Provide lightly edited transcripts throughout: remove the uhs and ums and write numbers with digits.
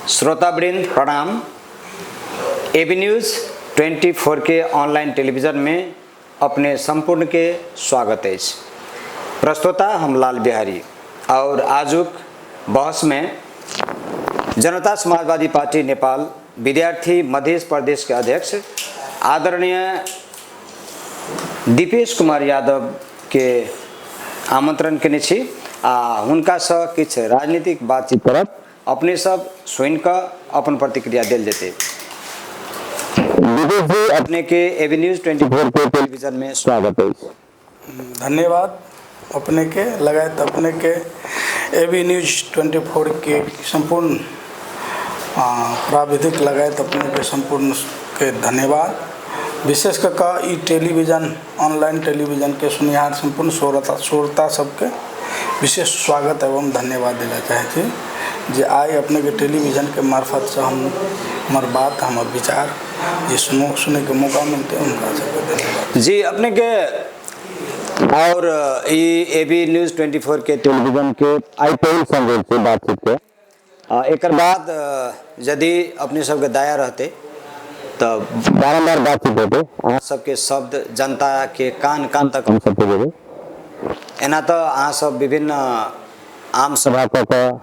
श्रोतावृंद प्रणाम। AB news 24 के online television में अपने संपूर्ण के स्वागत है। प्रस्तुता हम लाल बिहारी और आजुक बहस में जनता समाजवादी पार्टी नेपाल विद्यार्थी मध्य प्रदेश के अध्यक्ष आदरणीय दीपेश कुमार यादव के आमंत्रण केने छी हुनका सँ किछ राजनीतिक बातचीत करब। अपने सब स्वयं का अपन प्रतिक्रिया देल जेते। दीपेश जी, अपने के एबी न्यूज़ 24 के टेलीविजन में स्वागत है। धन्यवाद अपने के लगायत अपने के एबी न्यूज़ 24 के संपूर्ण प्राविधिक लगायत अपने के संपूर्ण के धन्यवाद। विशेष कर टेलीविज़न ऑनलाइन टेलीविज़न के सुनिहार संपूर्ण श्रोता सबके विशेष स्वागत एवं धन्यवाद देना चाहते हैं जे आए अपने के टेलीविज़न के मार्फत से हम हमार बात हमार विचार ये सुने के मौका मिलते हैं उनका सबको धन्यवाद जी। अपने के और एबी न्यूज़ 24 के टेलीविज़न के आई पहल संग से बातचीत के एक बाद यदि अपने सबके दाया रहते तो बारंबार बातचीत होते अहाँ सबके शब्द जनता के कान कान तक हम सबके देवे। एना तो अहाँ सब विभिन्न आम सभा क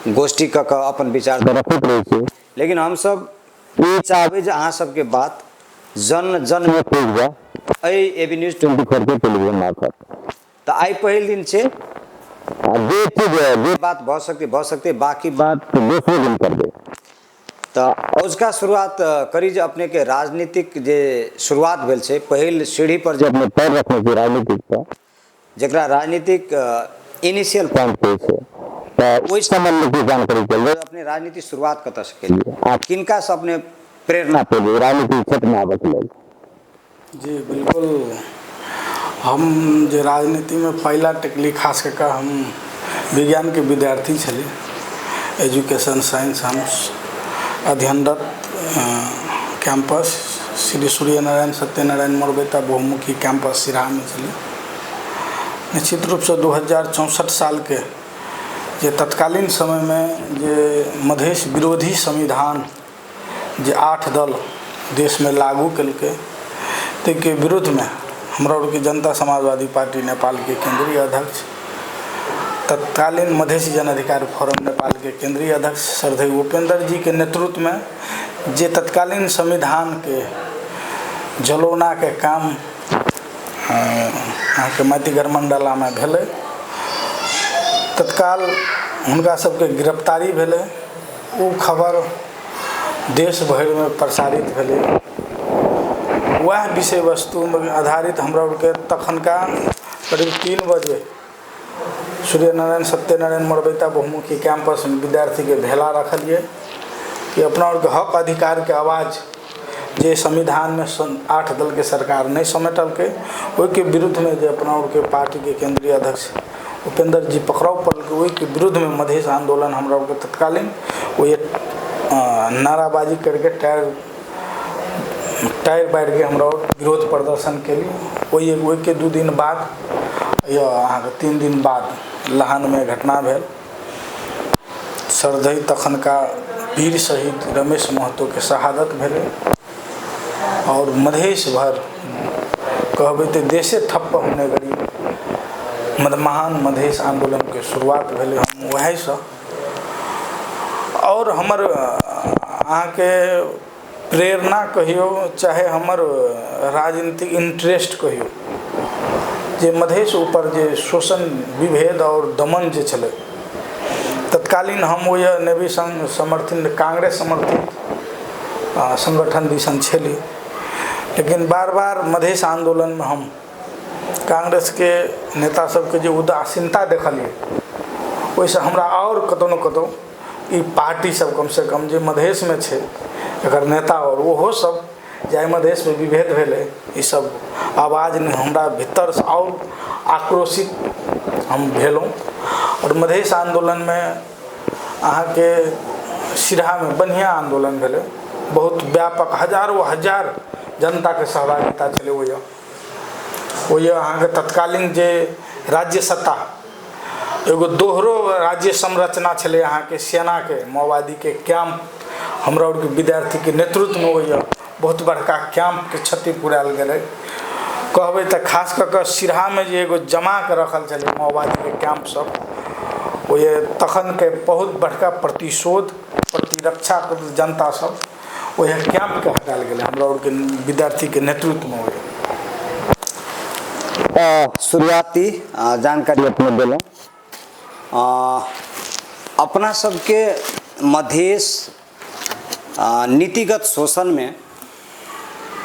गोष्ठी क अपन विचार तो रखते रहे छी, लेकिन हम सब ये चाहबे जे अहाँ सबके बात जन जन में पहुँच जाए एबी न्यूज़ 24 के टेलीविजन मार्फत। तो आई पहल दिन से जे चीज जे बात भ सकते बाकी बात दूसरे दिन कर दे। तो उसका शुरुआत करी जे अपने के राजनीतिक जे शुरुआत भेल छे पहल सीढ़ी पर जब अपने पैर रखने छे राजनीतिक पर जकरा राजनीतिक इनिशियल पॉइंट पे छे तो ओइ संबंध में जानकारी के अपने राजनीतिक शुरुआत कत से केलिए आप किनका से अपने प्रेरणा पेलिए राजनीतिक क्षेत्र में आबे के लेल? जी बिल्कुल, हम जो राजनीति में पहला टेकली खास करके हम विज्ञान के विद्यार्थी छली। एजुकेशन साइंस हम अध्ययनरत कैंपस श्री सूर्यनारायण सत्यनारायण मोरबेता बहुमुखी कैंपस सिराहा में चली। निश्चित रूप से 2064 साल के जे तत्कालीन समय में जे मधेश विरोधी संविधान जे 8 दल देश में लागू कलके के विरुद्ध में हमरा के जनता समाजवादी पार्टी नेपाल के केंद्रीय अध्यक्ष तत्कालीन मधेसी जन अधिकार फोरम नेपाल के केंद्रीय अध्यक्ष श्रद्धेय उपेंद्र जी के नेतृत्व में जे तत्कालीन संविधान के जलौना के काम के माटीघर मंडला में भेले। तत्काल हुनका सबके गिरफ्तारी भेले। वो खबर देश भर में प्रसारित भेले। वह विषय वस्तु में आधारित हमरा के तखनका करीब 3 बजे सूर्यनारायण सत्यनारायण मोरबेता बहुमुखी कैंपस में विद्यार्थी के भेला रखलिए कि अपना के हक अधिकार के आवाज़ जे संविधान में 8 दल के सरकार नहीं समेटल के ओई के विरुद्ध में जे अपना के पार्टी के केंद्रीय अध्यक्ष उपेंद्र जी पकड़ाव पड़ल के ओई के विरुद्ध में मधेश आंदोलन हमरा के तत्कालीन वो नाराबाजी करके टायर बाढ़ के हमरा विरोध प्रदर्शन के लिए ओई के 2 दिन बाद या अहाँ के 3 दिन बाद लहान में घटना भेल। श्रद्धेय तखनका वीर शहीद रमेश महतो के शहादत भेले और मधेश भर कहबे तो देशे ठप्प होने गरी महान मधेश आंदोलन के शुरुआत भेले। हम वही से और हमर अहाँ के प्रेरणा कहियो चाहे हमर राजनीतिक इंटरेस्ट कहियो जे मधेश ऊपर जे शोषण विभेद और दमन जे चले तत्कालीन हम वो नेवी संघ समर्थित कांग्रेस समर्थित संगठन दिसन छली। लेकिन बार बार मधेश आंदोलन में हम कांग्रेस के नेता सबके जो उदासीनता देखलिए वैसे हमरा और कतौ न कतौ ई पार्टी सब कम से कम जो मधेश में छे एकर नेता और वो सब जाय मधेश में विभेद भेले ई सब आवाज़ ने हमरा भीतर से और आक्रोशित हम भेलों। और मधेश आंदोलन में अहाँ के सिराहा में बढ़िया आंदोलन भेले। बहुत व्यापक हजारों हजार जनता के सहभागिता चले वो अहाँ के तत्कालीन जे राज्य सत्ता एगो दोहरो राज्य संरचना छलै अहाँके सेना के माओवादी के कैंप हमरा और के विद्यार्थी के नेतृत्व में होइए बहुत बड़का कैंप के क्षति पुरायल गेलै कहबै तऽ खास कऽ कऽ सिरहा में जे एगो जमा के रखल छलै माओवादी के कैंप सब ओहि तखन के बहुत बड़का प्रतिशोध प्रतिरक्षा जनता सब ओहि कैंप के हटायल गेलै हमरा और के विद्यार्थी के नेतृत्व में होइए। शुरुआती जानकारी अपने दिलौं अपना सबके मधेश नीतिगत शोषण में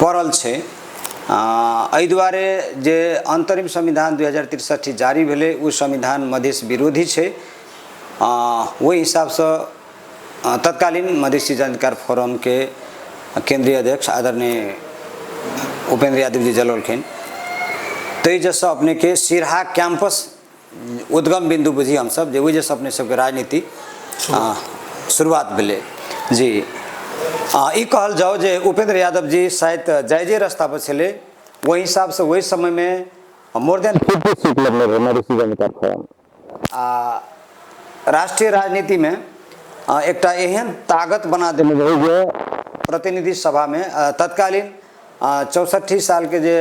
पड़ल छै एहि दुआरे जे अंतरिम संविधान 2063 जारी भेलै ओ संविधान मधेश विरोधी छै ओहि हिसाब से तत्कालीन मधेसी जनाधिकार फोरम के केंद्रीय अध्यक्ष आदरणीय उपेंद्र यादव जी जलौलखिन तै जैसे अपने के सिरहा कैंपस उद्गम बिंदु बुझी हम सब जे वही जैसे अपने सबके राजनीति शुरुआत भेलै जी ई कहल जाओ जे उपेंद्र यादव जी शायद जायजे रास्ता पर छले वही हिसाब से वही समय में मोर देन 50 सीट लगने रहे मधेसी जनाधिकार फोरम राष्ट्रीय राजनीति में एकटा एहन ताकत बना देने रहे जे प्रतिनिधि सभा में तत्कालीन 64 साल के जे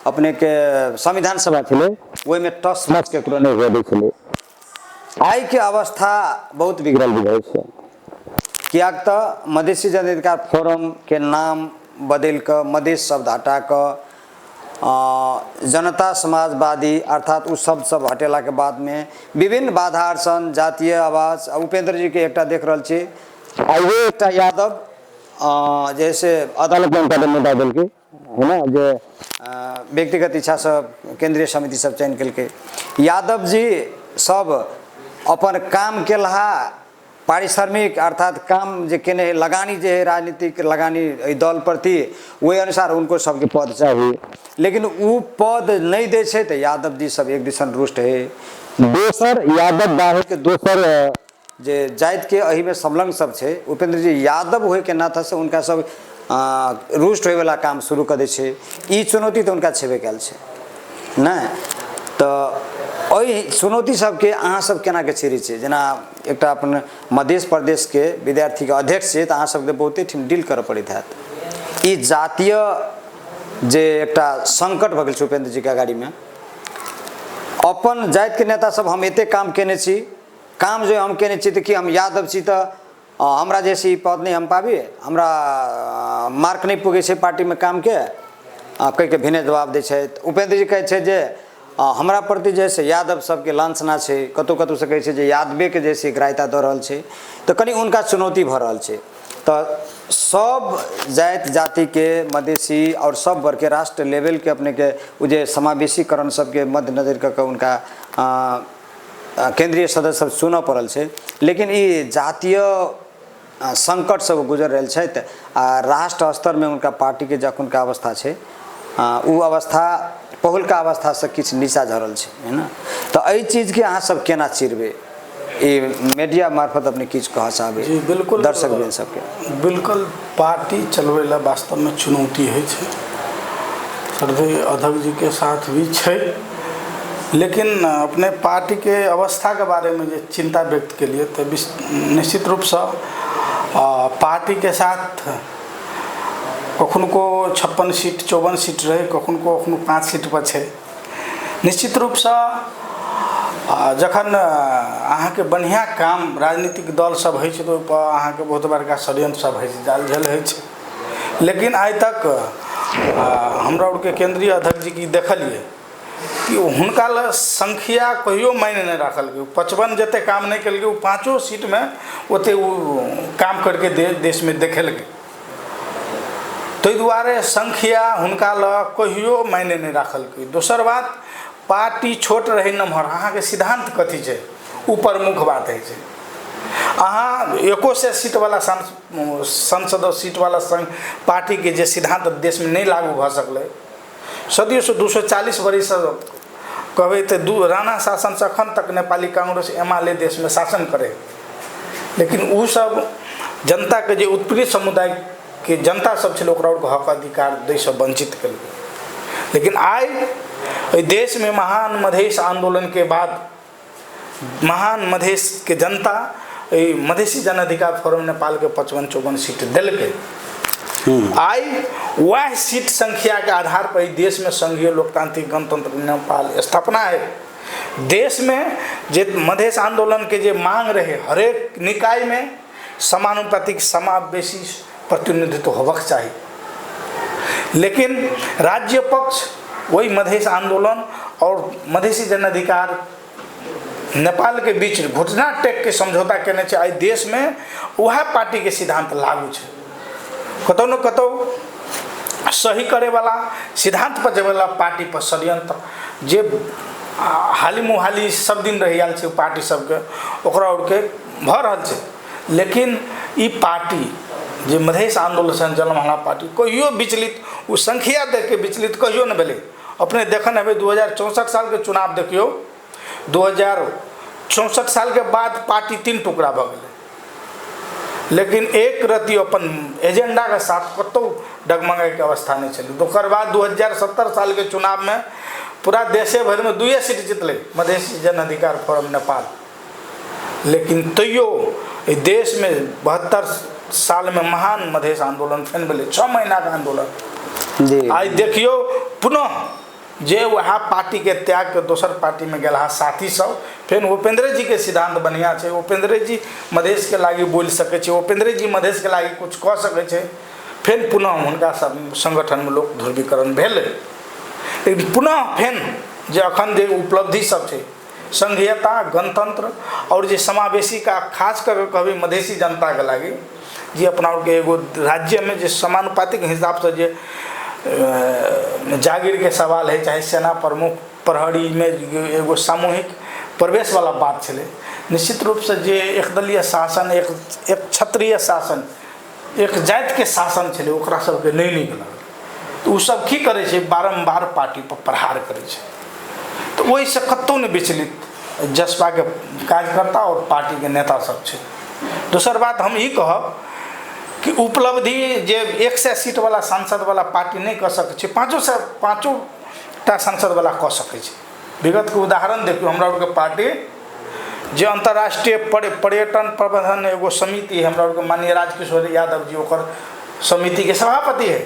अपने के संविधान सभा छले वही में टस मच के नहीं हुए दै छले आई के अवस्था बहुत बिगड़ल बुझाई छै कियाक तऽ मधेसी जनाधिकार फोरम के नाम बदल कर मधेश शब्द हटा कर जनता समाजवादी अर्थात उस शब्द सब हटेला के बाद में विभिन्न बाधा अड़चन जातीय आवाज उपेंद्र जी के एकटा देख रहल छी आइए एकटा यादव जैसे अदालत में उनका मुद्दा दिल के है ना जो व्यक्तिगत इच्छा से केंद्रीय समिति सब चयन कल यादव जी सब अपन काम के लहा पारिश्रमिक अर्थात काम जे केने लगानी जे है राजनीतिक लगानी दल प्रति वही अनुसार उनको सबके पद चाहिए लेकिन वो पद नहीं दे छे तो यादव जी सब एक दिसन रुष्ट है दोसर यादव बाहे के दोसर जे जाति के अही में संलग्न सब छे उपेंद्र जी यादव होए के नाता से उनका सब रुष्ट होए वाला काम शुरू कर दे छे ई चुनौती तो उनका छेबे कैल छे ना तो ओहि चुनौती सबके अहाँ सब केना के छिरी छे जेना एकटा अपन मध्य प्रदेश के विद्यार्थी के अध्यक्ष छे तो अहाँ सबके बहुते ठिम डील कर पड़ैत हैत ई जातीय जे एकटा संकट भ गेल छै उपेंद्र जी के गाड़ी में अपन जाति के नेता सब हम एते काम केने छी काम जो हम केने छी तो कि हम यादव छी तो हमरा जैसे पद नहीं हम पाबी हमरा मार्क नहीं पुगे छै पार्टी में काम के कह के भिन्न जवाब दे छै उपेंद्र जी कहे छै जे हमरा प्रति जैसे यादव सबके लांछना छै कतौ कतौ से कहे छै जे यादवे के जैसे ग्राह्यता द रहल छै तो कनी उनका चुनौती भ रहल छै तो सब जाति जाति के मधेसी और सब वर्ग के राष्ट्र लेवल के अपने के जे समावेशीकरण सबके मद्देनजर करके उनका केंद्रीय सदस्य सब सुनऽ पड़ल छै लेकिन ई जातीय संकट सब गुजर रहल छै राष्ट्र स्तर में उनका पार्टी के जखन का अवस्था छै उ अवस्था पहिलका अवस्था से किछ नीचा झरल छै है ना तो एहि चीज के अहाँ सब केना चिरबे ई मीडिया मार्फत अपने किछ कह चाहबे जी बिल्कुल दर्शक बन सबके बिल्कुल पार्टी चलवे ला वास्तव में चुनौती है श्रद्धेय अध्यक्ष जी के साथ भी छै लेकिन अपने पार्टी के अवस्था के बारे में जो चिंता व्यक्त के लिए तो निश्चित रूप से पार्टी के साथ कखन को 56 सीट 54 सीट रहे कखन को 5 सीट पर छे निश्चित रूप से जखन अहाँ के बढ़िया काम राजनीतिक दल सब है तो अहाँ के बहुत बड़का षड्यंत्र सब है जाल झेल है लेकिन आज तक हमरा के केंद्रीय अध्यक्ष जी की देखलिए कि हुनका ल संख्या कहियो मायने नहीं रखल 55 जते काम नहीं कल 5 सीट में ओते काम करके देश में देखल ताहि दुआरे संख्या हुनका ल कहियो मायने नहीं रखल दोसर बात पार्टी छोट रहे नम्हर अहाँ के सिद्धांत कथी छै ऊपर मुख्य बात है अहाँ 21 सीट वाला संसद सीट वाला पार्टी के जे सिद्धांत देश में नहीं लागू भ सकले सदियों से 240 वर्ष कहबे तो राणा शासन से अखन तक नेपाली कांग्रेस एमाले देश में शासन करे लेकिन उ सब जनता के जे उत्पीड़ित समुदाय के जनता सब छे ओकरा हक अधिकार दै से वंचित कल लेकिन आइ देश में महान मधेश आंदोलन के बाद महान मधेश के जनता मधेसी जन अधिकार फोरम नेपाल के 55-54 सीट दिल के आई वह सीट संख्या के आधार पर देश में संघीय लोकतांत्रिक गणतंत्र नेपाल स्थापना है। देश में जे मधेश आंदोलन के जे मांग रहे हरेक निकाय में समानुपातिक समावेशी प्रतिनिधित्व होबक चाहिए, लेकिन राज्य पक्ष वही मधेश आंदोलन और मधेसी जन अधिकार नेपाल के बीच घुटना टेक के समझौता करने से आई देश में वह पार्टी के सिद्धांत लागू है। कतौ न कतौ सही करे वाला सिद्धांत पर वाला पार्टी पर षड्यंत्र जे हाली मुहाली सब दिन रही आल छै पार्टी सबके ओकरा उड़के भ रहल छै, लेकिन ई पार्टी जे मधेश आंदोलन जन्महाला पार्टी कहियो विचलित उ संख्या देख के विचलित कहियो न भेलै। अपने देखन हेबै 2064 साल के चुनाव देखियो, 2064 साल के बाद पार्टी 3 टुकड़ा भ गेलै, लेकिन एक रति अपन एजेंडा के साथ कतौ डगमगाए के अवस्था नहीं चली। ओकर बाद 2070 साल के चुनाव में पूरा देशे भर में 2 सीट जीतले मधेसी जन अधिकार फोरम नेपाल, लेकिन तैयो देश में 72 साल में महान मधेश आंदोलन फेन भेलै, 6 महीना का आंदोलन। आज देखियो पुनः जे वह पार्टी के त्याग के दोसर पार्टी में गेला साथी सब, फिर उपेंद्र जी के सिद्धांत बढ़िया है, उपेंद्र जी मधेश के लागी बोल सके छे, उपेंद्र जी मधेश के लागी कुछ कह सके छे, फिर पुनः उनका सब संगठन में लोक ध्रुवीकरण भेल। लेकिन पुनः फिर जे अखन जे उपलब्धि सब छे संघीयता गणतंत्र और जे समावेशी का खास कर कहबे मधेसी जनता के लागी जे अपना के एगो राज्य में जे समानुपातिक हिसाब से जे जागीर के सवाल है, चाहे सेना प्रमुख प्रहरी में एगो सामूहिक प्रवेश वाला बात छे, निश्चित रूप से जे एकदलीय शासन एक क्षत्रिय शासन एक जाति के शासन छे ओकरा सबके नहीं नीक लागल, तो उ सब की करे छे बारंबार पार्टी पर प्रहार करे छे। तो वही से कतौ नहीं विचलित जसपा के कार्यकर्ता और पार्टी के नेता सब छे। दूसर बात हम ई कहब कि उपलब्धि जे 100 सीट वाला सांसद वाला पार्टी नहीं कर सके छे, 500 सांसद वाला कह सके छे। विगत के उदाहरण देखियो, हमरा के पार्टी जे अंतर्राष्ट्रीय पर्यटन प्रबंधन एगो समिति है, हमरा के माननीय राजकिशोर यादव जी ओकर समिति के सभापति है।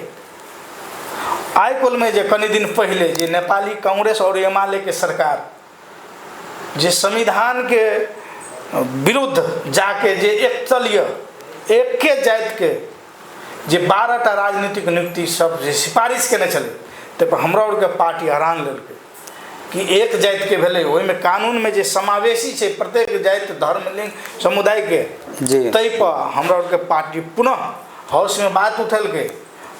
आई कुल में जे कनी दिन पहले जे नेपाली कांग्रेस और एमाले के सरकार जे संविधान के विरुद्ध जाके जे एक तलीय एक के जाति के जे 12टा राजनीतिक नियुक्ति सब जे सिफारिश केने चले, ते पर हमरा और के पार्टी हैरान लेलकै कि एक जाति के भेले, ओहि में कानून में जे समावेशी छे प्रत्येक जाति धर्म लिंग समुदाय के, तै पर हमरा और के पार्टी पुनः हाउस में बात उठेलकै।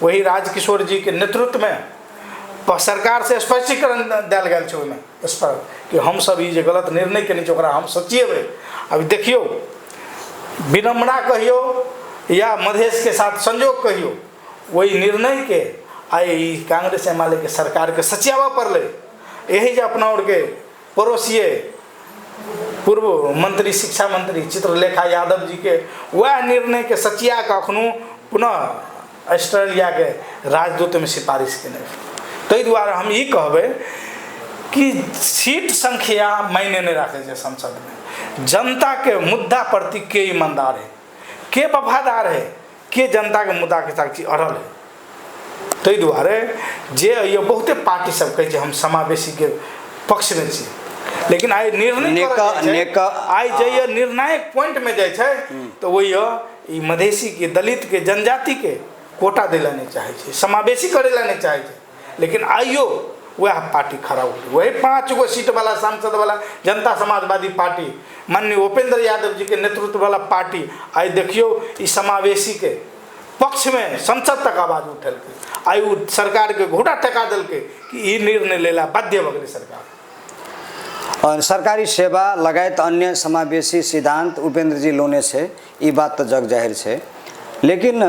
वही राजकिशोर जी के नेतृत्व में सरकार से स्पष्टीकरण दिल गया छे ओहिमे इस पर कि हम सब ये जो गलत निर्णय केने ओकरा हम सचिएबै। अभी देखियो विनम्रता कहियो या मधेश के साथ संजोग कहियो, वही निर्णय के आई कांग्रेस एमाले के सरकार के सचियावा पड़ले। यही जो अपना और के पड़ोसिए पूर्व मंत्री शिक्षा मंत्री चित्रलेखा यादव जी के वह निर्णय के सचिया का अखनू पुनः ऑस्ट्रेलिया के राजदूत में सिफारिश केने। ताहि द्वारा हम ई कहबे कि सीट संख्या मायने नहीं रखे छे संसद में, जनता के मुद्दा प्रति के ईमानदार है, के वफादार है, के जनता के मुद्दा के साथ अड़ल है। ताहि द्वारे जे ये बहुते पार्टी सब कहे हम समावेशी के पक्ष में छी, लेकिन आई निर्णय आई जे निर्णायक पॉइंट में जाए छे तो वही मधेसी के दलित के जनजाति के कोटा दिला नहीं चाहे छे, समावेशी करेला नहीं चाहे छे, लेकिन आइयो वह पार्टी खड़ा हुई। वही 5 गो सीट वाला सांसद वाला जनता समाजवादी पार्टी माननीय उपेंद्र यादव जी के नेतृत्व वाला पार्टी आई देखियो इस समावेशी के पक्ष में संसद तक आवाज उठल के आई सरकार के घोड़ा टेका दिल के कि ये निर्णय लेला बाध्य भ गेलै सरकार। और सरकारी सेवा लगायत अन्य समावेशी सिद्धांत उपेंद्र जी लोने से ये बात तो जग जाहिर है, लेकिन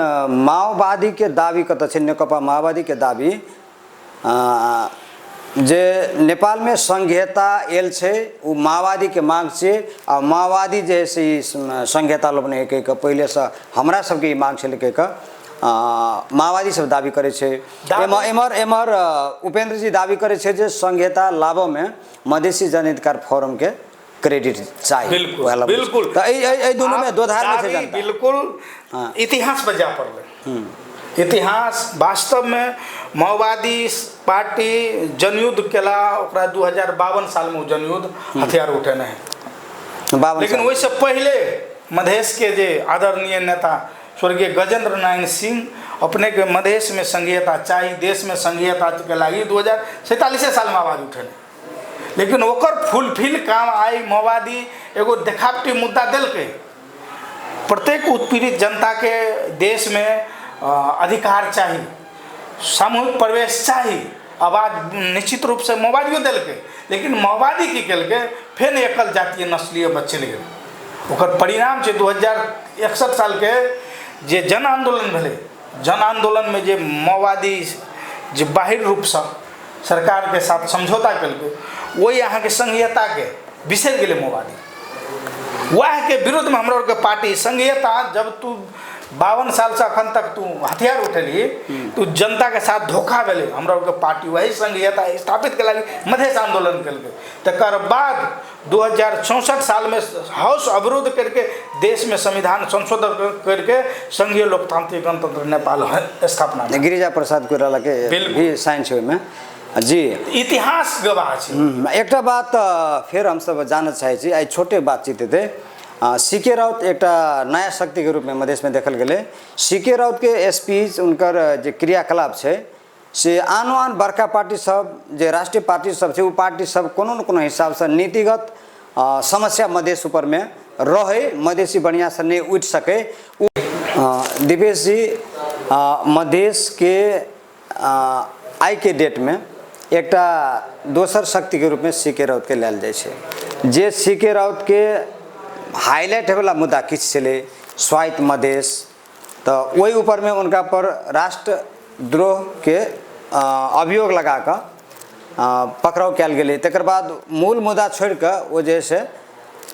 माओवादी के दावी कत छे, नेकपा माओवादी के दावी जे नेपाल में संघीयता एल छे वो माओवादी के मांग छे, और माओवादी जे से संघीयता लोग एक एक पहले से हमरा सबके मांग छे लेके माओवादी सब दावी करे छे। एमर उपेंद्र जी दावी करे छे जे संघीयता लाभ में मधेसी जन अधिकार फोरम के क्रेडिट चाहिए। बिल्कुल बिल्कुल। तो ए दोनों में दो धार में से जनता बिल्कुल इतिहास पर जा पड़े। इतिहास वास्तव में माओवादी पार्टी जनयुद्ध केला, 2052 साल में जनयुद्ध हथियार उठे नहीं, लेकिन वैसे पहले मधेश के जे आदरणीय नेता स्वर्गीय गजेंद्र नारायण सिंह अपने के मधेश में संघीयता चाहिए, देश में संघीयता केला, 2047 साल में आवाज उठे नहीं, लेकिन ओकर फुलफिल काम आई माओवादी एगो देखावटी मुद्दा दिल के प्रत्येक उत्पीड़ित जनता के देश में अधिकार चाहिए, सामूहिक प्रवेश चाहिए, आवाज निश्चित रूप से माओवादियों दिल के, लेकिन माओवादी की कल के फिर एकल जातीय नस्लीय बच्चे गए। ओकर परिणाम छै 2061 साल के जे जन आंदोलन भेले, जन आंदोलन में जे माओवादी जे बाहरी रूप से सरकार के साथ समझौता कलके, वही यहाँ के संघीयता के बिसर गए माओवादी, वह के विरोध में हमरा के पार्टी संघीयता जब तू 52 साल से अखन तक तू हथियार उठेली, तू जनता के साथ धोखा भेले, हमरा के पार्टी वही संघीयता स्थापित के लगी मधेश आंदोलन कलके, तकर बाद 2064 साल में हाउस अवरोध करके देश में संविधान संशोधन करके संघीय लोकतांत्रिक गणतंत्र नेपाल स्थापना। गिरिजा प्रसाद कोइराला के भी साइन छै में जी, इतिहास गवाह छै। एक बात फिर हम सब जानना चाहे छी, आई छोटे बातचीत थे सीके राउत एक नया शक्ति के रूप में मधेश में देखल गए। सीके राउत के स्पीच उनकर जे क्रियाकलाप है से आनो आन बड़का पार्टी सब जे राष्ट्रीय पार्टी सब है, वो पार्टी सब कोनो न कोनो हिसाब से नीतिगत समस्या मधेश ऊपर में रहे, मधेसी बढ़िया से नहीं उठ सके। दिपेश जी, मधेश के आई के डेट में एक दोसर शक्ति के रूप में सीके राउत के लेल जाए छे, जे सीके राउत के हाईलाइट वाला मुद्दा किछ छे स्वायत्त मधेश, तो वही ऊपर में उनका पर राष्ट्रद्रोह के अभियोग लगा कर पकड़ाव कल गए। तकर बाद मूल मुद्दा छोड़ कर वो जैसे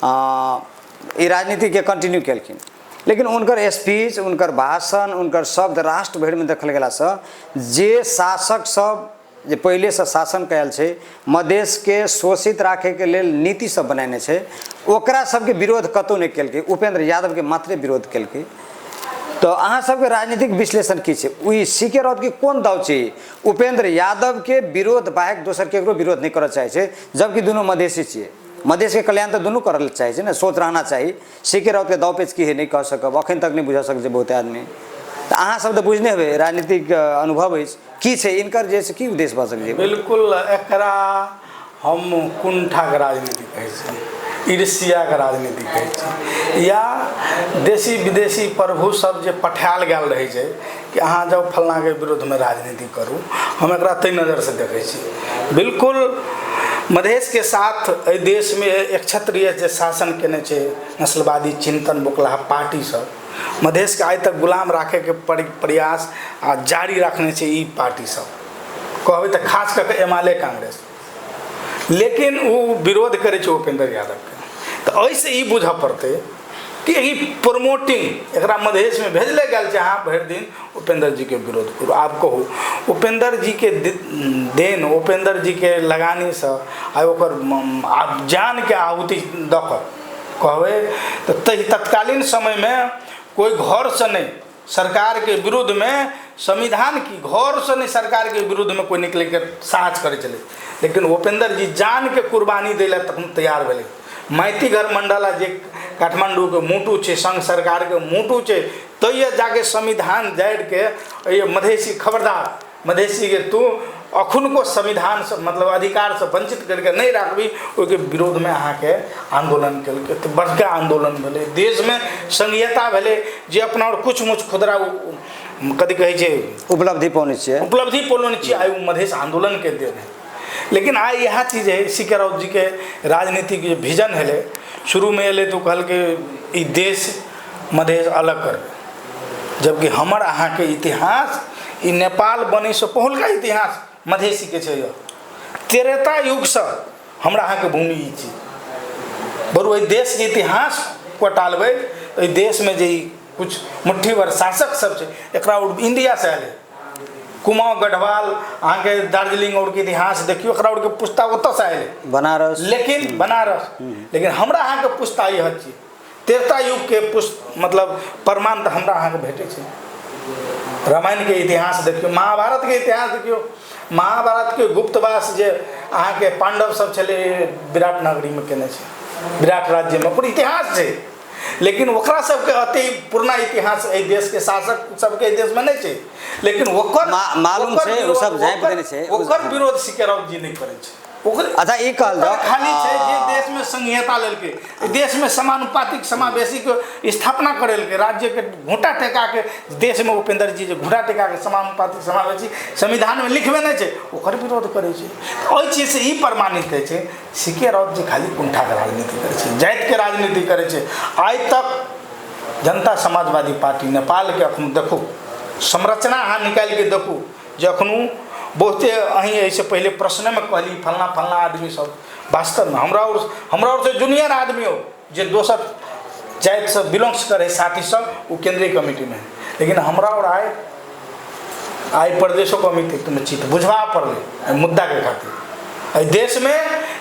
राजनीति के कंटिन्यू कलखिन, लेकिन उनकर स्पीच, उनकर भाषण, उनकर शब्द राष्ट्र भर में देखल गला से जे शासक सब जे पहले से शासन कयल छे, मधेश के शोषित राखे के लेल नीति सब बनाने छे, ओकरा सबके विरोध कतौ नहीं कलके, उपेंद्र यादव के मात्रे विरोध कलके। तो अहाँ सबके राजनीतिक विश्लेषण की छे, वही सीके राउत की कोन दाव छे? उपेंद्र यादव के विरोध बाहेक दोसर केकरो विरोध नहीं करल चाहे छे, जबकि दोनों मधेसी छे, मधेश के कल्याण तो दोनों करल चाहे छे ना, सोच रहना चाहिए। सीके राउत के दाव पेच की है नहीं कह सकब, अखन तक नहीं बुझा सक बहुत आदमी। तो अहाँ सब तो बुझने हुए राजनीतिक अनुभव की छे, इनकर जैसे की उद्देश्य भऽ सकै? बिल्कुल एकरा हम कुंठा के राजनीति कहै छी, ईर्ष्या के राजनीति कहै छी, या देशी विदेशी प्रभु सब जे पठायल गेल रहै छै कि अहाँ जाउ फलना के विरोध में राजनीति करू, हम एकरा तै नजर से देखै छी। बिल्कुल मधेश के साथ एहि देश में एक क्षत्रिय जे शासन केने छै, नस्लवादी चिंतन बोकला पार्टी सब मधेश के आज तक गुलाम राखे के प्रयास आ जारी रखने से ई पार्टी सब कहबे तो खास करके एमाले कांग्रेस, लेकिन वो विरोध करे छै उपेंद्र यादव के। तो ऐसे ही बुझ पड़ते कि यही प्रमोटिंग एकरा मधेश में भेजले गल छै, हाँ भर दिन उपेंद्र जी के विरोध करू। आप कहू उपेंद्र जी के देन, उपेंद्र जी के लगानी से आ ओकर जान के आहुति द कर कहबे तो तत्कालीन समय में कोई घर से नहीं सरकार के विरुद्ध में, संविधान की घर से नहीं सरकार के विरुद्ध में कोई निकले के साहस करे चले, लेकिन उपेंद्र जी जान के कुर्बानी दे तक तैयार भेले। मैतीघर मंडल जे काठमांडू के मुटू छे, संघ सरकार के मुटू छे, तो ये जाके संविधान जाड़ के ये मधेसी खबरदार, मधेसी के तू अखुन को संविधान से मतलब अधिकार से वंचित करके नहीं रखबी, ओके विरोध में अहाँ के आंदोलन कल, तो बड़का आंदोलन भेले, देश में संघीयता भेले, जे अपना और कुछ मुछ खुदरा कथी कहे छे उपलब्धि पौने छे, आई मधेश आंदोलन के देने। लेकिन आई यह चीज है सीके राउत जी के राजनीतिक जो विजन है, शुरू में अले तो कहल के ई देश मधेश अलग कर, जबकि हमर अहाँ के इतिहास ई नेपाल बने से पहल का इतिहास मधेसी के छै। त्रेता युग से हमरा अहाँ के भूमि ई छै, बरु एहि देश के इतिहास पटालबे तो देश में जे कुछ मुट्ठी भर शासक सब छै, एकरा इंडिया से आले कुमाऊँ गढ़वाल अहाँ के दार्जिलिंग और के इतिहास देखियो ओकरा और के पुस्ता ओतऽ से आयल बनारस लेकिन बनारस लेकिन हमरा अहाँ के पुस्ता यह छी त्रेता युग के पुस्त मतलब प्रमाण तऽ हमरा अहाँ के भेटै छै रामायण के इतिहास देखियो महाभारत के इतिहास देखियो महाभारत के गुप्तवास जे अहाँ के पांडव सब छले विराट नगरी में केने छै विराट राज्य में पूरा इतिहास छै लेकिन ओकरा सबके अति पुरना इतिहास एहि देश के शासक सबके देश में नहीं छै लेकिन ओकर मालूम छै ओ सब झाँपि देने छै ओकर विरोध सिकेराव जी नहीं करे छै अच्छा ई कहल जाओ खाली छै जे देश में संहिता लेलकै देश में समानुपातिक समावेशी के स्थापना करेलकै राज्य के घूंटा टेका के देश में उपेंद्र जी जे घूंटा टेका के समानुपातिक समावेशी संविधान में लिखबे नहीं छै ओकर विरोध करे छै ओहि चीज से ई प्रमाणित होइ छै सीके राउत जी खाली कुंठा के राजनीति करे छै जाति के राजनीति करे छै आइ तक जनता समाजवादी पार्टी नेपाल के अखन देखू संरचना अहाँ निकाल के देखू जे अखनू बहुते अहीं ऐसे पहले प्रश्न में कहली फलना फलना आदमी सब वास्तव में हमरा और से जूनियर आदमी हो जे दोसर जाति से बिलोंग्स करे साथी सब वो केंद्रीय कमेटी में लेकिन हमरा और आए प्रदेशों कमेटी में चित बुझवा पड़े मुद्दा के खातिर देश में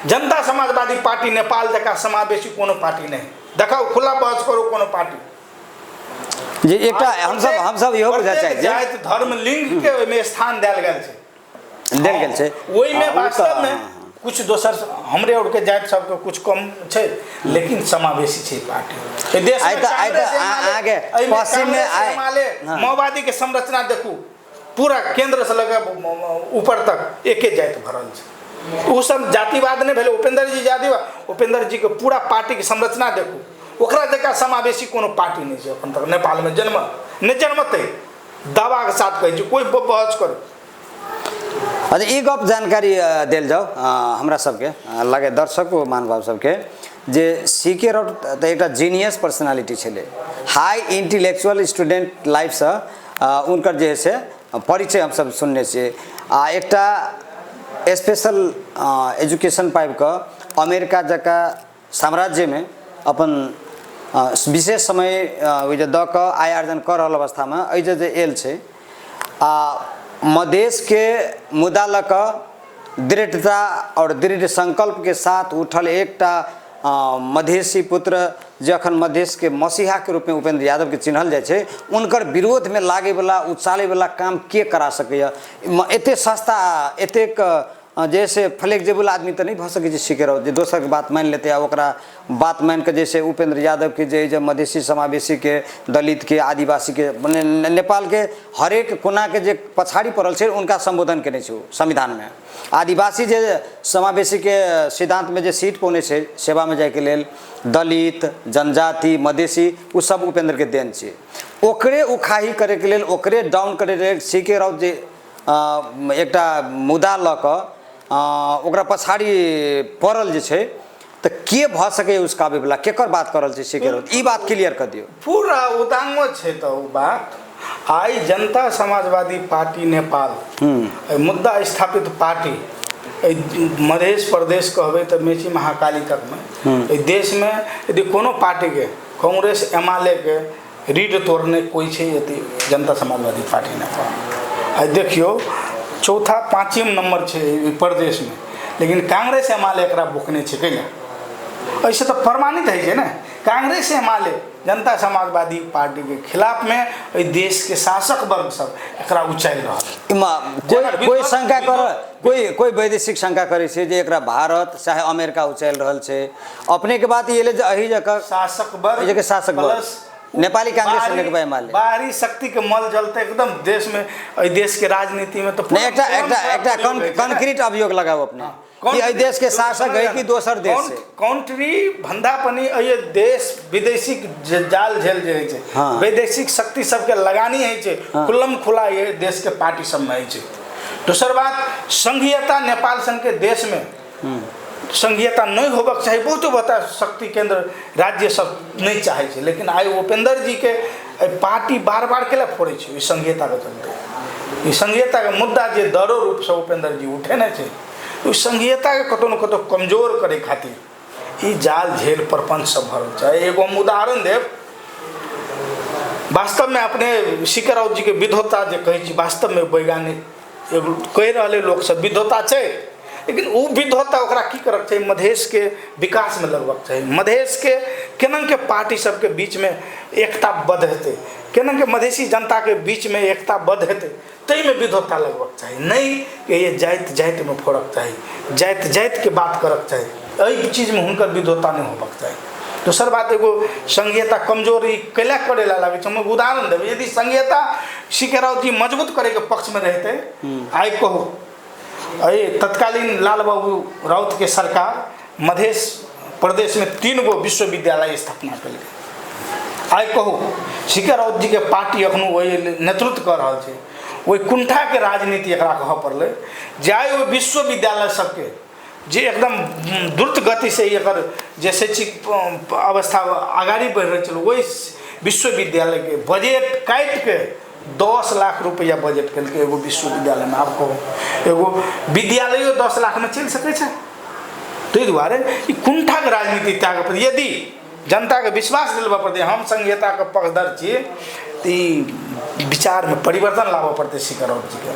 जनता समाजवादी पार्टी नेपाल जका समावेशी कोनो पार्टी नहीं देखाओ खुला बहस करो कोनो पार्टी जे एकटा हम सब इहो बुझा चाहै जाति धर्म लिंग के में स्थान देल गेल छै ओहि में वास्तव में कुछ दोसर हमरे और के जाति सब के कुछ कम छै लेकिन समावेशी छै पार्टी देश में आगे पश्चिम में आए माओवादी के संरचना देखू पूरा केंद्र से लगा ऊपर तक एके जाति भरल छै उ सब जातिवाद नहीं भेले उपेंद्र जी जातिवाद उपेंद्र जी के पूरा पार्टी के संरचना देखू ओकरा जका समावेशी कोनो पार्टी नहीं छै अपन तक नेपाल में जन्मते दावा के साथ कहै छै कोई बहस करे अच्छा ई गप जानकारी देल जाओ हमरा सबके लगे दर्शक महानुभाव सबके जे सीके राउत तऽ एकटा जीनियस पर्सनालिटी छलै हाई इंटेलेक्चुअल स्टूडेंट लाइफ से उनकर जे है से परिचय हम सब सुनने छियै आ एकटा स्पेशल एजुकेशन पाइब के अमेरिका जका साम्राज्य में अपन विशेष समय द के आय अर्जन कर रहल अवस्था में एजे जे एल छै मधेश के मुद्दा ल क दृढ़ता और दृढ़ संकल्प के साथ उठल एकटा मधेसी पुत्र जे अखन मधेश के मसीहा के रूप में उपेंद्र यादव के चिन्हल जाय छै उनकर विरोध में लागे वाला उछाले वाला काम के करा सकैया एते सस्ता एतेक जैसे फ्लेक्सिबल आदमी तो नहीं भ सकै छै सीके राउत जे दोसर के बात मान लेते ओकरा बात मान के जैसे उपेंद्र यादव के जे मधेसी समावेशी के दलित के आदिवासी के नेपाल के हरेक कोना के जे पछाड़ी पड़ल छै उनका संबोधन केने छै संविधान में आदिवासी जे समावेशी के सिद्धांत में जे सीट पौने छै सेवा में जाए के लेल दलित जनजाति मधेसी उ सब उपेंद्र के देन छै ओकरे उखाही करे के लेल ओकरे डाउन करे के लेल सीके राउत जे एकटा मुद्दा ल क ओकरा पछाड़ी पड़ल जे छै तऽ के भ सकै उस काबे वाला केकर बात करल छै सीके राउत ई बात क्लियर कर दियो पूरा उदांगो छै तऽ उ बात आई जनता समाजवादी पार्टी नेपाल मुद्दा स्थापित पार्टी मधेश प्रदेश कहबै तऽ मेची महाकाली तक में देश में यदि कोनो पार्टी के कांग्रेस एमएलए के रीढ़ तोड़ने कोई छै यदि जनता समाजवादी पार्टी नेपाल आई देखियो चौथा पांचम नंबर छै प्रदेश में लेकिन कांग्रेस एमएलए एकरा बुकने छै कैला ऐसे तो प्रमाणित है ना कांग्रेस एमएलए जनता समाजवादी पार्टी के खिलाफ में देश के शासक वर्ग सब एकरा उचाइल रहल कोई शंका कर कोई वैदेशिक शंका करे छै जे एकरा भारत चाहे अमेरिका उचाइल रहल छै अपने के बात ये ले अही जगह शासक वर्ग नेपाली कांग्रेस नेकपा एमाले बाहरी शक्ति के मल जलते एकदम देश में देश के राजनीति में तो एक कंक्रीट अभियोग लगाओ अपने कि देश के शासक है कि दोसर देश से काउंट्री भंडापनी ये देश विदेशी जाल झेल जे है हाँ। वैदेशिक शक्ति सबके लगानी है हाँ। खुल्लम खुला ये देश के पार्टी सब में है दूसर बात संघीयता नेपाल संघ के देश में संघीयता नहीं होबक चाहिए बहुत बता शक्ति केंद्र राज्य सब नहीं चाहे लेकिन आई उपेंद्र जी के पार्टी बार बार के फोड़े संघीयता के चलते संघीयता के मुद्दा जे दरो रूप से उपेंद्र जी उठेने संघीयता के कतौ न कतौ कमजोर करे खातिर ई जाल झेल प्रपंच सब भरल चाहे एगो हम उदाहरण देव वास्तव में अपने सीके राउत जी के विद्वता जे कहै छी वास्तव में वैज्ञानिक एगो कहि रहले लोग सब विद्वता छै, लेकिन वो विद्वता ओकरा की करक चाहिए, मधेश के विकास में लगबक चाहिए। मधेश के केना के पार्टी सब के बीच में एकता बद्ध हेतै, केना के मधेसी जनता के बीच में एकता बद्ध हेतै, तई में विद्वता लगबक चाहिए। नहीं कि ये जाइत जाइत में फोड़क चाहिए, जाइत जाइत के बात करक चाहिए, एहि चीज में हुनकर विद्वता नहीं होबक चाहिए। दोसर बात एगो संघीयता कमजोर कैला करे ला लागे छै। हम उदाहरण देबै, यदि संघीयता सीके राउत जी मजबूत करे के पक्ष में रहते, आइ कहू तत्कालीन लाल बाबू राउत के सरकार मध्य प्रदेश में 3 गो विश्वविद्यालय स्थापना कल। आइ कहू सीके राउत जी के पार्टी अखनो वही नेतृत्व कर रहा है, वही कुंठा के राजनीति एकरा कह पड़े, जाए वो विश्वविद्यालय सबके जे एकदम द्रुत गति से एकर जे शैक्षिक अवस्था आगाड़ी बढ़ रही चलो, वही विश्वविद्यालय के बजट काट के 10 लाख रुपया बजट कल के एगो विश्वविद्यालय में। आपको एगो विद्यालय 10 लाख में चल सके छै। ताहि दुआरे ई कुंठा के राजनीति त्याग पर यदि जनता के विश्वास दिलवा पड़ते, हम संघीयता के पक्षधर छियै, तो विचार में परिवर्तन लाबऽ पड़ते सीके राउत जी के।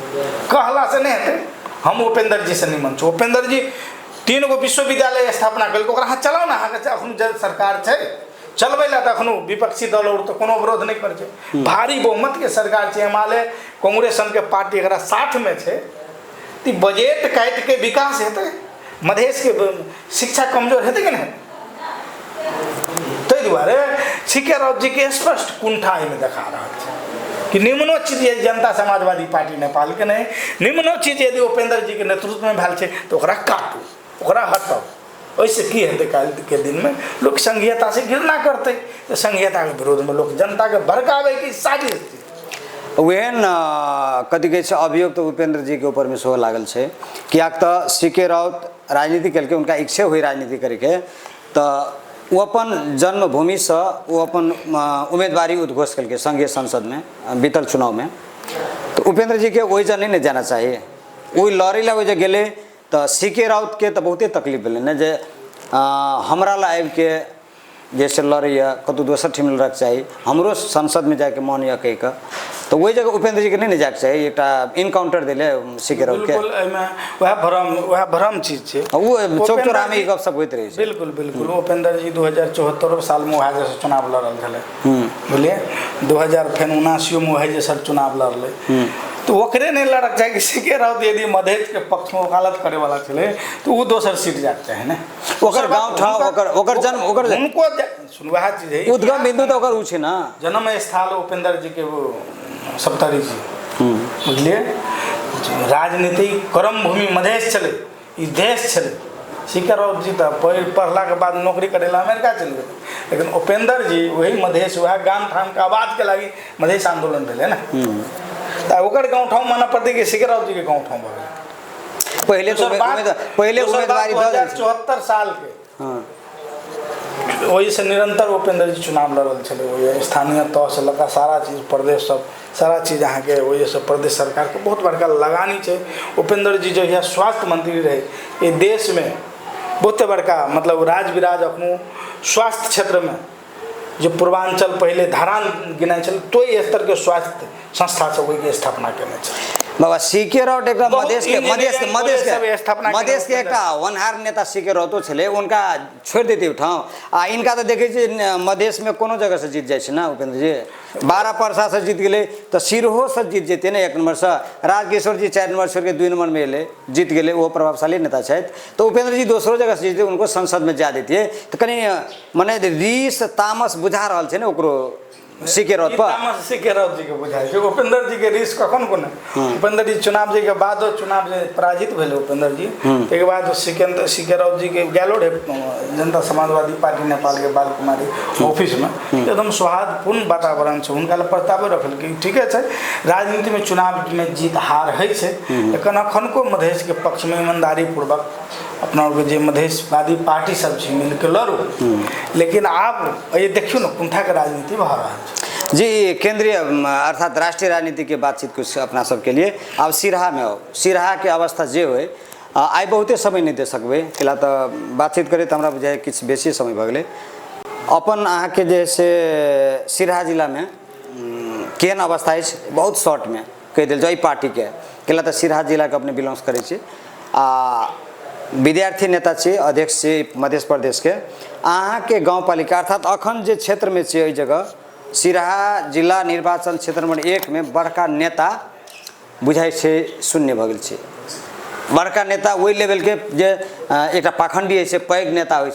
कहला से नहीं हेतै। हम उपेंद्र जी से निमन छो, उपेंद्र जी 3 गो विश्वविद्यालय स्थापना कल, ओकरा अहाँ चलाउ ना, अहाँके अखन सरकार छै चलबै ला, तऽ अखनो विपक्षी दल और तो कोनो विरोध नहीं करे छै। भारी बहुमत के सरकार छै, हिमालय कांग्रेस के पार्टी एकरा साथ में छै, तो बजट काट के विकास हेतै। मधेश के शिक्षा कमजोर हेतै कि नहीं? ताहि दुआरे सीके राउत जी के स्पष्ट कुंठा में देखा रहा है कि निम्नो चीज यदि जनता समाजवादी पार्टी नेपाल के नहीं, निम्नो चीज यदि उपेंद्र जी के नेतृत्व में भेल छै तो ओकरा काटू, ओकरा हटाओ। ऐसे की हेतै काल के दिन में लोग संघीयता से घृणा करते, तो संघीयता के विरोध में लोग जनता के भड़कावे की साजिश थी। वेहन कथी कहै छै अभियोग तो उपेंद्र जी के ऊपर में सेहो लागल छै, कियाक तऽ सीके राउत राजनीति केलकै, उनका इच्छा हुई राजनीति करके, तो वो अपन जन्मभूमि से वो अपन उम्मीदवारी उद्घोष करके संघीय संसद में बीतल चुनाव में, तो उपेंद्र जी के वही जन नहीं जाना चाहिए। वही लड़े ला वही गेले, तो सीके राउत के तो बहुते तकलीफ भेलै ने, जे हमरा ला आबि के जैसे लड़ैया कतौ दोसर ठिम लड़क चाहिए, हमरो संसद में जाके मन या कह के, तो वही जगह उपेंद्र जी के नहीं जाके चाहिए। एक इनकाउंटर दिले सीके राउत के, वह भ्रम चीज छै, वो चौक चौराहा में गप सब होइत रहे छै। बिल्कुल बिल्कुल। उपेंद्र जी 2074 साल में वह जैसे चुनाव लड़ल छे, बुझलिए 2079 में वह जैसा चुनाव लड़ले, तो ओकरे नहीं लड़क चाहिए। सीके राउत यदि मधेश के पक्ष में वकालत करे वाला चले, तो वो दोसर सीट जाके चाहे ना, ओकर गांव ठाव ओकर जन्म ओकर उनको सुनवा चीज है, उद्गम बिंदु तो ओकर उ छै ना, जन्म स्थल उपेंद्र जी के वो सप्तरी जी, बुझलिए राजनीतिक कर्म भूमि मधेश चले, ई देश चले। सीके राउत जी तो पढ़ला के बाद नौकरी करे ला अमेरिका चल गए, लेकिन उपेंद्र जी वही मधेश वह गाम ठाम के आवाज के लगी मधेश आंदोलन भेले ना, तो ओकर गाँव ठाम माना पड़ते कि सीके राउत जी के गाँव ठाम भले। पहले तो पहले उम्मीदवारी 74 साल के वही से निरंतर उपेंद्र जी चुनाव लड़ल छे, वही स्थानीय तौर से लगा सारा चीज प्रदेश सब सारा चीज अहाँ के वही से प्रदेश सरकार के बहुत बड़का लगानी है। उपेंद्र जी जो है स्वास्थ्य मंत्री रहे, ये देश में बहुत बड़का मतलब राज विराज अखनो स्वास्थ्य क्षेत्र में जो पूर्वांचल पहले धारान गिनाई चल, तो ये स्तर के स्वास्थ्य संस्था सब वही के स्थापना करने चाहिए। बाबा सीके राउत एक मधेश के एक वनहार नेता सीके राउतो छे, उनका छोड़ देते ठाव आ इनका तो देखे छी मधेश में कोनो जगह से जीत जाए ना उपेंद्र जी। 12 परसा से जीत गए, तो सिरहो से जीत जेते ना 1 नंबर से, राजकिशोर जी 4 नंबर छोड़ के 2 नंबर में एले जीत गए, वो प्रभावशाली नेता है। तो उपेंद्र जी दूसरों जगह से जीते, उनको संसद में जा देती, तो कहीं मने रीस तामस बुझा रहा है ना ओकरो सीके राउत पर। सीके राउत जी के बुझाई छै, उपेंद्र जी के रिस्क कखन को नहीं। उपेंद्र जी चुनाव जी के बाद चुनाव जे पराजित भेले उपेंद्र जी, एक बाद सीके राउत जी के गेलो रहे जनता समाजवादी पार्टी नेपाल के बाल कुमारी ऑफिस में, एकदम सौहार्दपूर्ण वातावरण छै, उनका प्रस्ताव रखल कि ठीक है राजनीति में चुनाव में जीत हार है, लेकिन अखन को मधेश के पक्ष में ईमानदारी पूर्वक अपना जे मधेशवादी पार्टी सब मिल के लड़ू। लेकिन आप ये देखियो ना कुंठा के राजनीति भा रहा है जी। केंद्रीय अर्थात राष्ट्रीय राजनीति के बातचीत कुछ अपना सबके लिए अब सिरहा में हो, सिरहा के अवस्था जे हो आई बहुते समय नहीं दे सकबे, कैला तो बातचीत करे तो हमरा बुझाए किछ बेसी समय भ गेलै। अपन अहाँ के जे से सिरहा जिला में केहन अवस्था है बहुत शॉर्ट में कह दिल जाए पार्टी के कैला तो सिरहा जिला के अपने बिलोंग्स करे छी आ विद्यार्थी नेता छी अध्यक्ष छी मध्य प्रदेश के अहाँ के गाँव पालिका अर्थात अखन जे क्षेत्र में छी जगह सिरहा जिला निर्वाचन क्षेत्र नंबर 1 में बड़का नेता बुझाइ छै शून्य भ गेल छै बड़का नेता वही लेवल के जे एक पाखंडी है पैघ नेता हो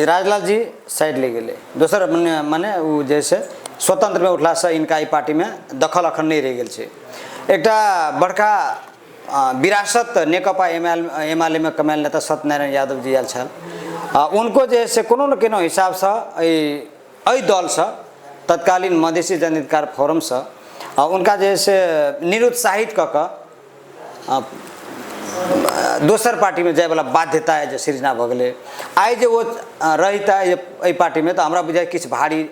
राजलाल जी साइड ले गए दोसर माने वो जैसे स्वतंत्र में उठला से इनका ई पार्टी में दखल अखन नहीं रह गए एक बड़का विरासत नेकपा एमाले में कमाल नेता सत्यनारायण यादव जी आयल छल उनको जे से कोनो न कोनो हिसाब से एहि दल से तत्कालीन मधेसी जनाधिकार फोरम से उनका जे से निरुत्साहित क दोसर पार्टी में जाए वाला बाध्यता है जो सृजना भ गए आई जे वो रहता है एहि पार्टी में तो हमरा बुझाइ किछ भारी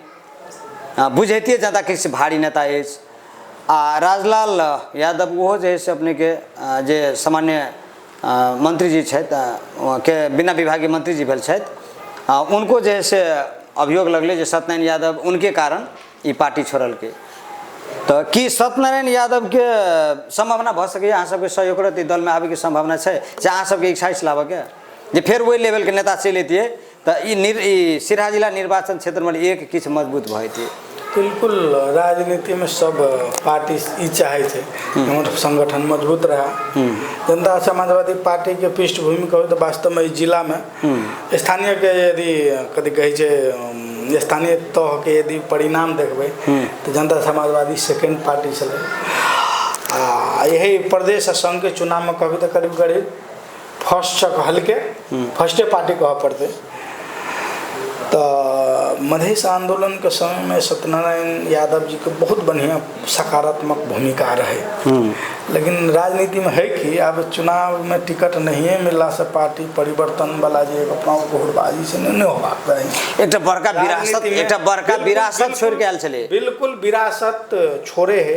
बुझेतिए जनता किछ भारी नेता है राजलाल यादव वो जे से अपने के जे सामान्य मंत्री जी के बिना विभागीय मंत्री जी भेल उनको जे से अभियोग लगले जे सत्यनारायण यादव उनके कारण ये पार्टी छोड़ल के तो कि सत्यनारायण यादव के संभावना भ सके अहाँ सबके सहयोग रहते दल में आवे के संभावना है अहाँ सबके इच्छा लाभ के जे फिर वही लेवल के नेता चल अतिए तो सिरहा जिला निर्वाचन क्षेत्र में 1 किछ मजबूत भइते बिल्कुल राजनीति में सब पार्टी ई चाहे थे हमारे संगठन मजबूत रहा जनता समाजवादी पार्टी के पृष्ठभूमि कहो तो वास्तव में इस जिला में स्थानीय के यदि कथी कहे स्थानीय तह के यदि परिणाम देखबे तो जनता समाजवादी सेकेंड पार्टी चले यही प्रदेश संघ के चुनाव में कभी तो करीब करीब फर्स्टे पार्टी कह पड़ते तो मधेश आंदोलन के समय में सत्यनारायण यादव जी को बहुत बढ़िया सकारात्मक भूमिका रहे लेकिन राजनीति में है कि अब चुनाव में टिकट नहीं मिलला से पार्टी परिवर्तन वाला जे अपना घोड़बाजी से नहीं होबाक चाही एक बड़का विरासत छोड़ के आयल छले बिल्कुल विरासत छोड़े है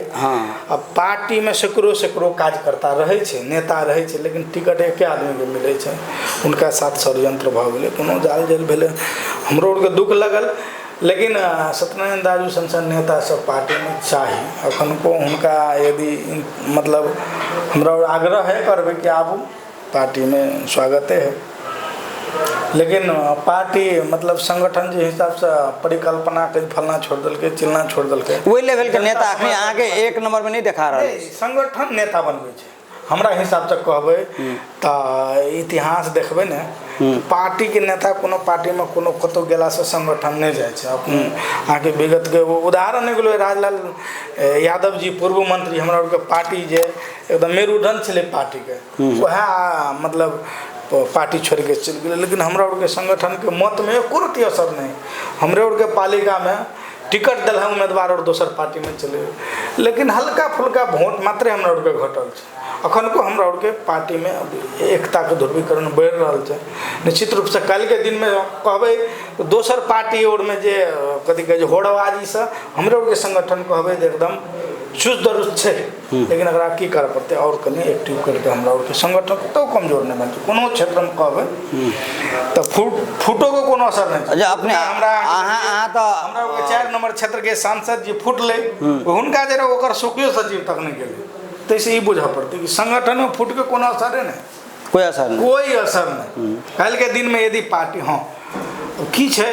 अब पार्टी में सैकड़ों कार्यकर्ता रहे छे नेता रहे छे लेकिन टिकट एक आदमी के मिले छे उनका साथ षड्यंत्र भ गेले कोनो जाल जल भेले हमरो के दुख लगल लेकिन सत्यनारायण दाजू संसद नेता सब पार्टी में चाहिए अखन को उनका यदि मतलब हमरा आग्रह है करबे कि आबू पार्टी में स्वागत है लेकिन पार्टी मतलब संगठन जे हिसाब से परिकल्पना के फलना छोड़ दल के चिलना छोड़ दल के वही लेवल के नेता अखनी आगे 1 नंबर में नहीं दिखा रहा है संगठन नेता बनबे छे हमरा हिसाब से कहबे तो इतिहास देखबे ने पार्टी के नेता कोनो पार्टी में कोनो कतो गेला से संगठन नहीं जाए छे अपन आके विगत के उदाहरण एगो राजलाल यादव जी पूर्व मंत्री हमरा के पार्टी जे एकदम मेरुदंड छले पार्टी के वह मतलब पार्टी छोड़ के चल गए लेकिन हमरा के संगठन के मत में एको रत्ती असर नहीं हमरे के पालिका में टिकट दिल उम्मीदवार और दोसर पार्टी में चले लेकिन हल्का फुल्का वोट मात्र हमरा के घटल छे अखन को हमरा के पार्टी में एकता के ध्रुवीकरण बढ़ रहा है निश्चित रूप से कल के दिन में कहबे तो दोसर पार्टी और में जे कथी कहे होड़बाजी से हमरे के संगठन कहबे एकदम चुस्त दुरुस्त है लेकिन अगर की कर पड़ते और कहीं एक्टिव करके हमरा के संगठन तो कमजोर नहीं बनते कोनो क्षेत्र में कहबे तो फूटो को कोनो असर नहीं अच्छा अपने हमरा के 4 नंबर क्षेत्र के सांसद जी फुटले हुनका जरा ओकर सुखियो सचिव तक नहीं गेले तो इसे बुझा पड़ती कि संगठन में फूट के कोनो असर है नहीं कोई असर नहीं कल के दिन में यदि पार्टी हाँ की छे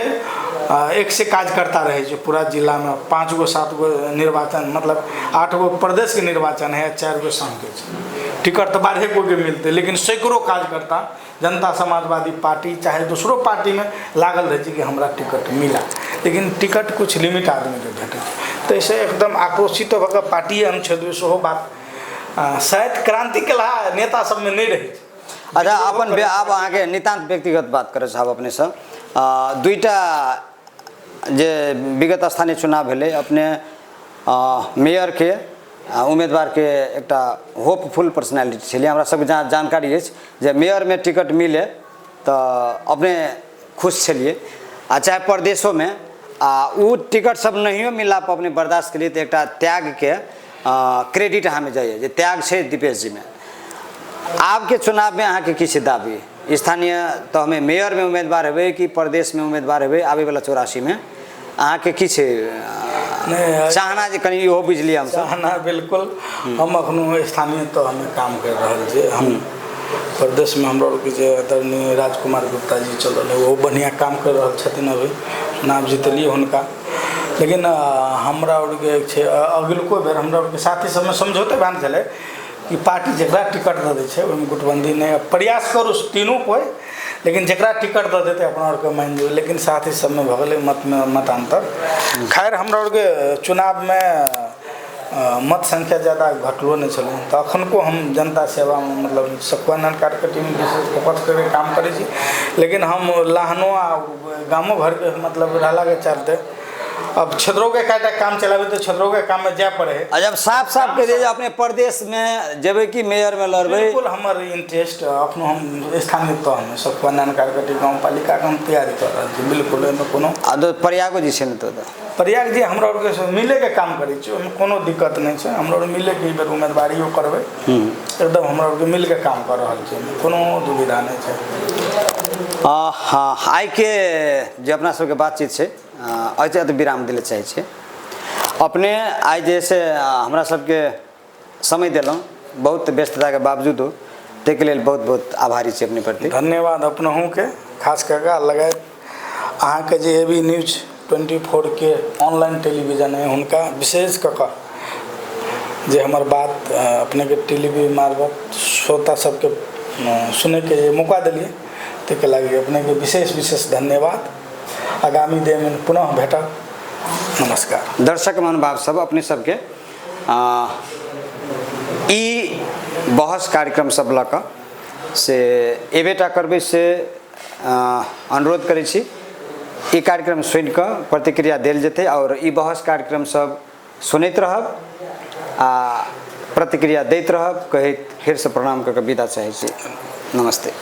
एक से काज करता रहे जो पूरा जिला में 5 गो 7 गो निर्वाचन मतलब 8 गो प्रदेश के निर्वाचन है 4 गो संघ के टिकट तो 12 गो के मिलते लेकिन सैकड़ों कार्यकर्ता जनता समाजवादी पार्टी चाहे दूसरों पार्टी में लागल रहे कि हमरा टिकट मिला लेकिन टिकट कुछ लिमिट आदमी के भेटे तो ऐसे एकदम आक्रोशित होकर पार्टी हम क्षेत्र से बात शायद क्रांति के नेता सब में नहीं रही अच्छा अपन अब अहाँ के नितांत व्यक्तिगत बात करे साहब अपने से दुईटा जे विगत स्थानीय चुनाव भेले अपने मेयर के उम्मीदवार के एकटा होपफुल पर्सनालिटी छे हमरा सब जानकारी है जे मेयर में टिकट मिले तो अपने खुश छलिए चाहे प्रदेशों में वो टिकट सब नहीं मिला अपने बर्दाश्त के लिए तो एकटा त्याग के क्रेडिट हमें जाइए जे त्याग है दीपेश जी में आपके चुनाव में अहाँ के किस दाबी स्थानीय तो हमें मेयर में उम्मीदवार है कि प्रदेश में उम्मीदवार है आवे वाला 84 में अहाँ के किस नहीं चाहना जे कनी इहो बुझलिए हम सब चाहना बिल्कुल हम अखनो स्थानीय तो हमें काम कर रहल छै हम प्रदेश में हमरा के जे आदरणीय राजकुमार गुप्ता जी चलल है वो बढ़िया काम कर रहल छथिन अभी चुनाव जीतलिए हुनका लेकिन हमरा के छै अगिलको बेर हमरा के साथी सब में समझौते भान छलै कि पार्टी जकरा टिकट दे दै छै ओहिमे गुटबंदी नहीं प्रयास करू तीनों कोई लेकिन जकरा टिकट दे देते अपना और के मान जेबै लेकिन साथी सब में भगले मत में मतांतर खैर हमरा और के चुनाव में मत संख्या ज़्यादा घटलो नहीं चलो तो अखनको हम जनता सेवा में मतलब सकुआनंद कार्यकर्ता में विशेष फोकस करके काम करे छी लेकिन हम लाहनो आ गामो घर के मतलब रहला के चलते अब क्षेत्रों के काटा काम चलावे तो क्षेत्रों के काम में जाए पड़े है जब साफ साफ कह दिए अपने प्रदेश में जेबे कि मेयर में लड़बे बिल्कुल हमारे इंटरेस्ट अपनो हम स्थानीय तो हम सकुआनंद कार्यकर्ता गाँव पालिका के हम तैयारी कर रहे हैं बिल्कुल कोनो प्रयागो जी छै तो प्रयाग जी हमरा और मिले के काम करे छी ओहिमे कोनो दिक्कत नहीं है हमरा और मिले के बेर उम्मीदवारियों करबे एकदम हमरा और मिल के काम कर रहल छी कोनो दुविधा नहीं है हाँ आई के जे अपना सबके बातचीत छै ऐसे तो विराम दिले चाहे छे अपने आई जैसे हमरा सबके समय दिलों बहुत व्यस्तता के बावजूद ताके लेल बहुत बहुत आभारी छी अपने प्रति धन्यवाद अपनहु के खास करके लगाए अहाँ के जे एबी न्यूज 24 के ऑनलाइन टेलीविजन है उनका विशेष ककर जे हमार बात अपने के टेलीविजन मार्फत श्रोता सबके सुने के मौका दिलिए ताके लगे अपने के विशेष धन्यवाद आगामी दिन में पुनः भेटब नमस्कार दर्शक महानुभाव सब अपने सबके ई बहस कार्यक्रम सब लऽ कऽ से एबेटा करबै से अनुरोध करै छी ई कार्यक्रम सुनि कऽ प्रतिक्रिया देल जेतै और ई बहस कार्यक्रम सब सुनैत रहब आ प्रतिक्रिया दैत रहब कहैत फेर से प्रणाम कऽ कऽ विदा चाहै छी नमस्ते।